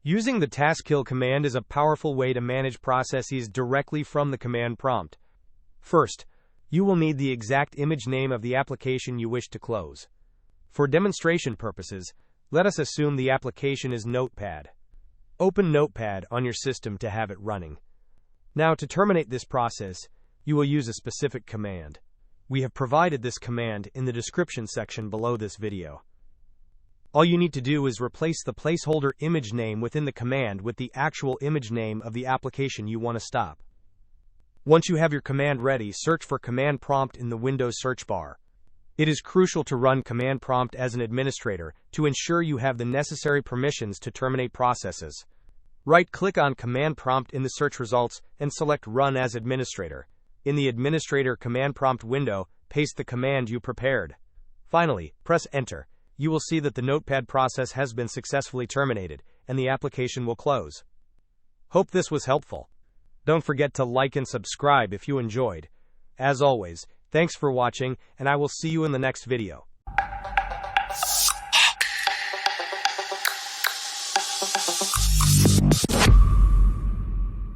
Using the Taskkill command is a powerful way to manage processes directly from the command prompt. First, you will need the exact image name of the application you wish to close. For demonstration purposes, let us assume the application is Notepad. Open Notepad on your system to have it running. Now, to terminate this process, you will use a specific command. We have provided this command in the description section below this video. All you need to do is replace the placeholder image name within the command with the actual image name of the application you want to stop. Once you have your command ready, search for command prompt in the Windows search bar. It is crucial to run command prompt as an administrator to ensure you have the necessary permissions to terminate processes. Right-click on command prompt in the search results and select Run as Administrator. In the Administrator command prompt window, paste the command you prepared. Finally, press Enter. You will see that the Notepad process has been successfully terminated, and the application will close. Hope this was helpful. Don't forget to like and subscribe if you enjoyed. As always, thanks for watching, and I will see you in the next video.